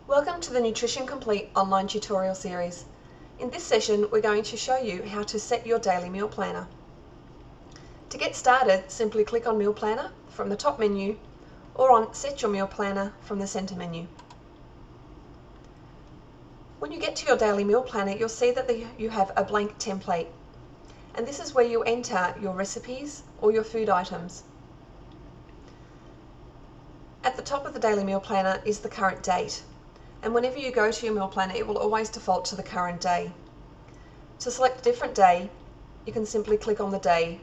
Welcome to the Nutrition Complete online tutorial series. In this session, we're going to show you how to set your daily meal planner. To get started, simply click on Meal Planner from the top menu or on Set Your Meal Planner from the center menu. When you get to your daily meal planner, you'll see that you have a blank template, and this is where you enter your recipes or your food items. At the top of the daily meal planner is the current date, and whenever you go to your meal planner, it will always default to the current day. To select a different day, you can simply click on the day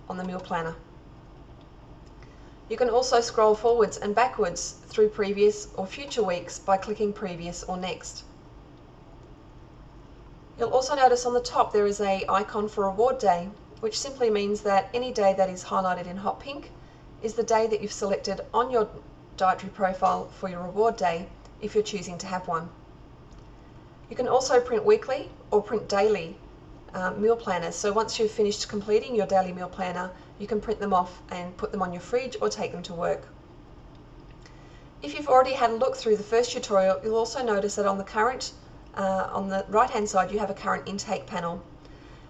on the meal planner. You can also scroll forwards and backwards through previous or future weeks by clicking Previous or Next. You'll also notice on the top there is an icon for Reward Day, which simply means that any day that is highlighted in hot pink is the day that you've selected on your dietary profile for your reward day, if you're choosing to have one. You can also print weekly or print daily meal planners, so once you've finished completing your daily meal planner, you can print them off and put them on your fridge or take them to work. If you've already had a look through the first tutorial, you'll also notice that on the right hand side you have a current intake panel,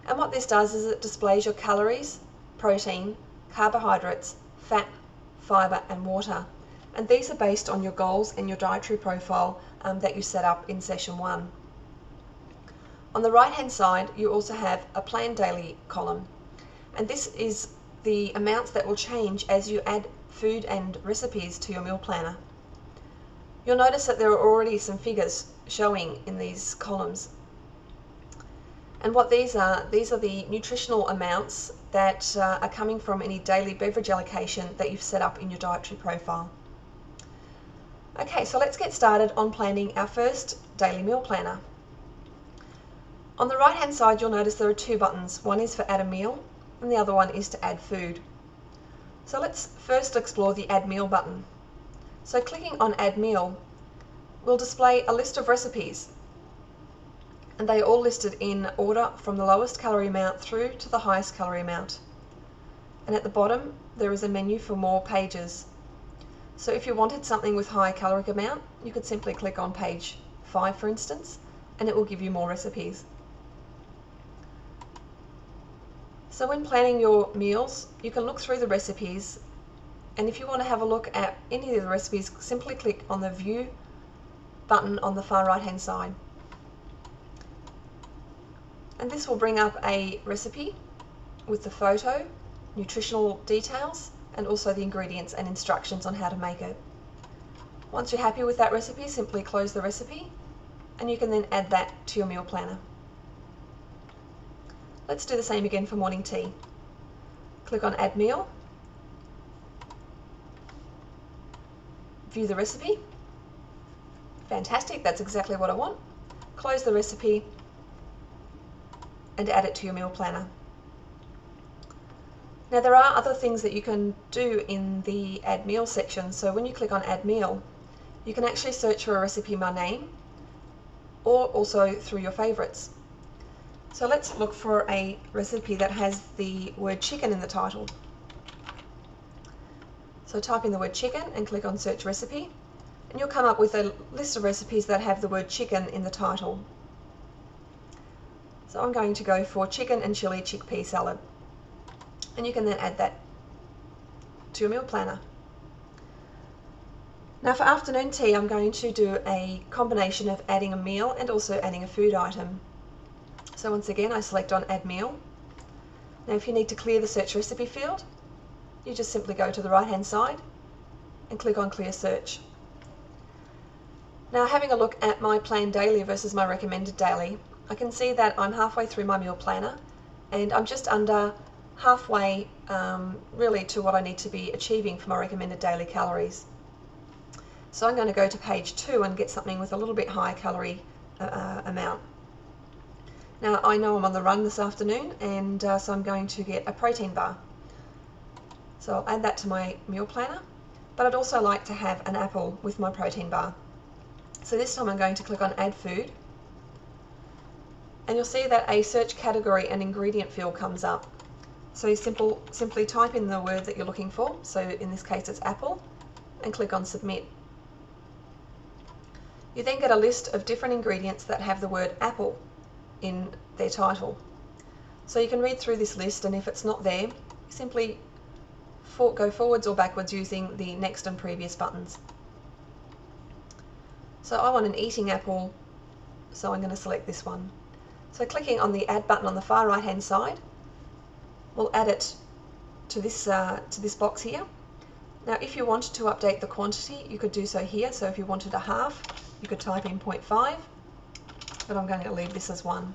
and what this does is it displays your calories, protein, carbohydrates, fat, fibre and water, and these are based on your goals and your dietary profile that you set up in session 1. On the right hand side you also have a planned daily column, and this is the amounts that will change as you add food and recipes to your meal planner. You'll notice that there are already some figures showing in these columns, and what these are the nutritional amounts that are coming from any daily beverage allocation that you've set up in your dietary profile. Okay, so let's get started on planning our first daily meal planner. On the right hand side you'll notice there are two buttons. One is for add a meal and the other one is to add food. So let's first explore the add meal button. So clicking on add meal will display a list of recipes, and they are all listed in order from the lowest calorie amount through to the highest calorie amount. And at the bottom there is a menu for more pages. So if you wanted something with high caloric amount, you could simply click on page 5 for instance, and it will give you more recipes. So when planning your meals, you can look through the recipes, and if you want to have a look at any of the recipes, simply click on the View button on the far right hand side. And this will bring up a recipe with the photo, nutritional details, and also the ingredients and instructions on how to make it. Once you're happy with that recipe, simply close the recipe, and you can then add that to your meal planner. Let's do the same again for morning tea. Click on Add Meal, view the recipe. Fantastic, that's exactly what I want. Close the recipe and add it to your meal planner. Now there are other things that you can do in the Add Meal section. So when you click on Add Meal, you can actually search for a recipe by name or also through your favourites. So let's look for a recipe that has the word chicken in the title. So type in the word chicken and click on Search Recipe, and you'll come up with a list of recipes that have the word chicken in the title. So I'm going to go for chicken and chili chickpea salad, and you can then add that to your meal planner. Now for afternoon tea, I'm going to do a combination of adding a meal and also adding a food item. So once again I select on Add Meal. Now if you need to clear the Search Recipe field, you just simply go to the right hand side and click on Clear Search. Now having a look at my planned daily versus my recommended daily, I can see that I'm halfway through my meal planner and I'm just under halfway really to what I need to be achieving for my recommended daily calories. So I'm going to go to page 2 and get something with a little bit higher calorie amount. Now I know I'm on the run this afternoon, and so I'm going to get a protein bar. So I'll add that to my meal planner, but I'd also like to have an apple with my protein bar. So this time I'm going to click on Add Food, and you'll see that a search category and ingredient field comes up. So you simply type in the word that you're looking for, so in this case it's apple, and click on Submit. You then get a list of different ingredients that have the word apple in their title. So you can read through this list, and if it's not there, simply go forwards or backwards using the next and previous buttons. So I want an eating apple, so I'm going to select this one. So clicking on the Add button on the far right hand side will add it to this box here. Now if you wanted to update the quantity, you could do so here. So if you wanted a half, you could type in 0.5, but I'm going to leave this as 1.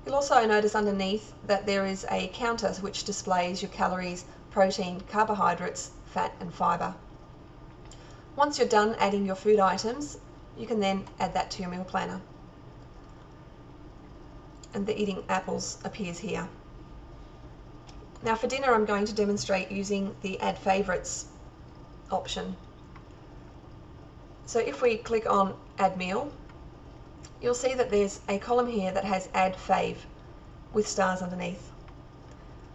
You'll also notice underneath that there is a counter which displays your calories, protein, carbohydrates, fat and fibre. Once you're done adding your food items, you can then add that to your meal planner. And the eating apples appears here. Now for dinner, I'm going to demonstrate using the Add Favourites option. So if we click on Add Meal, you'll see that there's a column here that has Add Fave with stars underneath.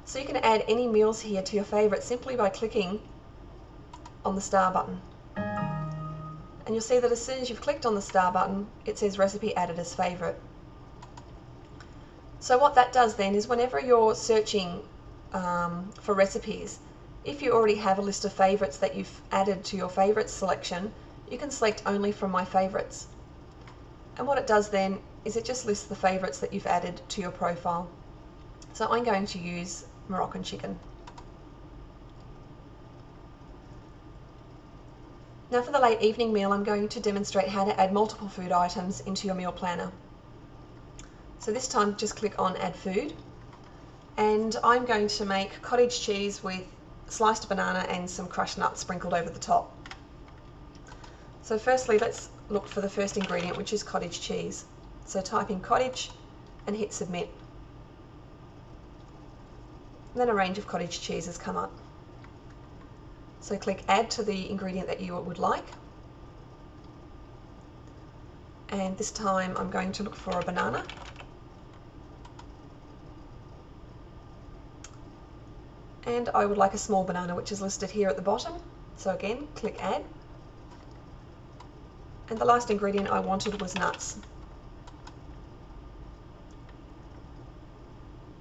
So you can add any meals here to your favourites simply by clicking on the star button. And you'll see that as soon as you've clicked on the star button, it says Recipe Added as Favourite. So what that does then is whenever you're searching for recipes, if you already have a list of favourites that you've added to your favourites selection, you can select only from My Favourites. And what it does then is it just lists the favourites that you've added to your profile. So I'm going to use Moroccan chicken. Now for the late evening meal, I'm going to demonstrate how to add multiple food items into your meal planner. So this time just click on Add Food, and I'm going to make cottage cheese with sliced banana and some crushed nuts sprinkled over the top. So firstly, let's look for the first ingredient, which is cottage cheese. So type in cottage and hit submit. And then a range of cottage cheeses come up. So click add to the ingredient that you would like. And this time I'm going to look for a banana. And I would like a small banana, which is listed here at the bottom. So again, click add. And the last ingredient I wanted was nuts.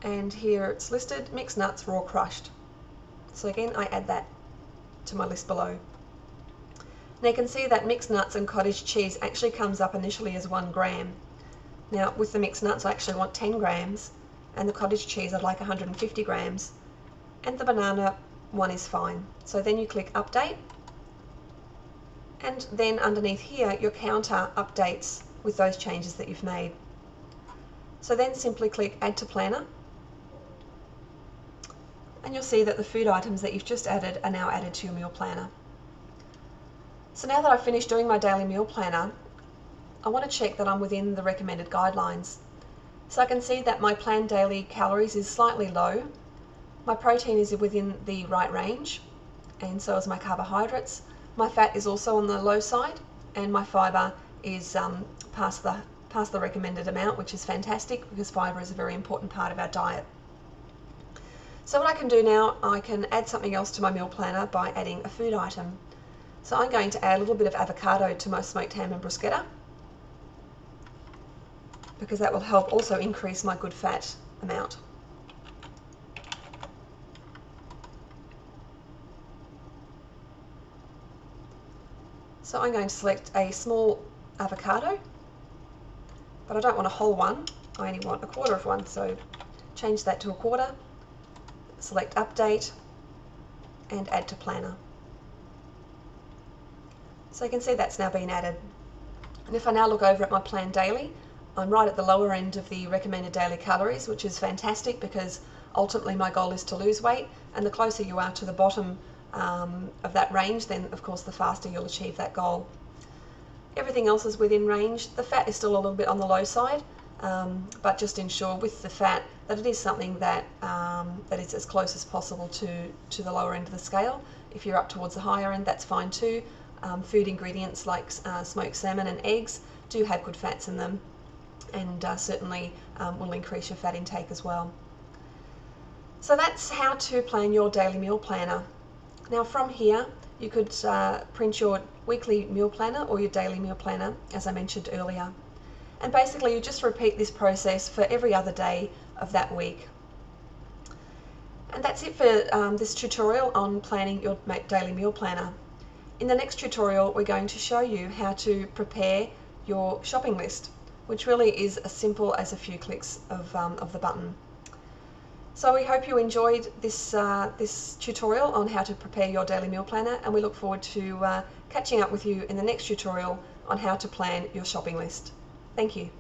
And here it's listed, mixed nuts, raw crushed. So again, I add that to my list below. Now you can see that mixed nuts and cottage cheese actually comes up initially as 1 gram. Now with the mixed nuts, I actually want 10 grams, and the cottage cheese I'd like 150 grams, and the banana one is fine. So then you click update, and then underneath here your counter updates with those changes that you've made. So then simply click add to planner, and you'll see that the food items that you've just added are now added to your meal planner. So now that I've finished doing my daily meal planner, I want to check that I'm within the recommended guidelines. So I can see that my planned daily calories is slightly low, my protein is within the right range, and so is my carbohydrates. My fat is also on the low side, and my fibre is past the recommended amount, which is fantastic because fibre is a very important part of our diet. So what I can do now, I can add something else to my meal planner by adding a food item. So I'm going to add a little bit of avocado to my smoked ham and bruschetta, because that will help also increase my good fat amount. So I'm going to select a small avocado, but I don't want a whole one, I only want a quarter of one, so change that to a quarter, select update and add to planner. So you can see that's now been added. And if I now look over at my plan daily, I'm right at the lower end of the recommended daily calories, which is fantastic because ultimately my goal is to lose weight, and the closer you are to the bottom of that range, then of course the faster you'll achieve that goal. Everything else is within range. The fat is still a little bit on the low side, but just ensure with the fat that it is something that that is as close as possible to the lower end of the scale. If you're up towards the higher end, that's fine too. Food ingredients like smoked salmon and eggs do have good fats in them, and certainly will increase your fat intake as well. So that's how to plan your daily meal planner. Now from here You could print your weekly meal planner or your daily meal planner, as I mentioned earlier. And basically you just repeat this process for every other day of that week. And that's it for this tutorial on planning your daily meal planner. In the next tutorial, we're going to show you how to prepare your shopping list, which really is as simple as a few clicks of the button. So we hope you enjoyed this tutorial on how to prepare your daily meal planner, and we look forward to catching up with you in the next tutorial on how to plan your shopping list. Thank you.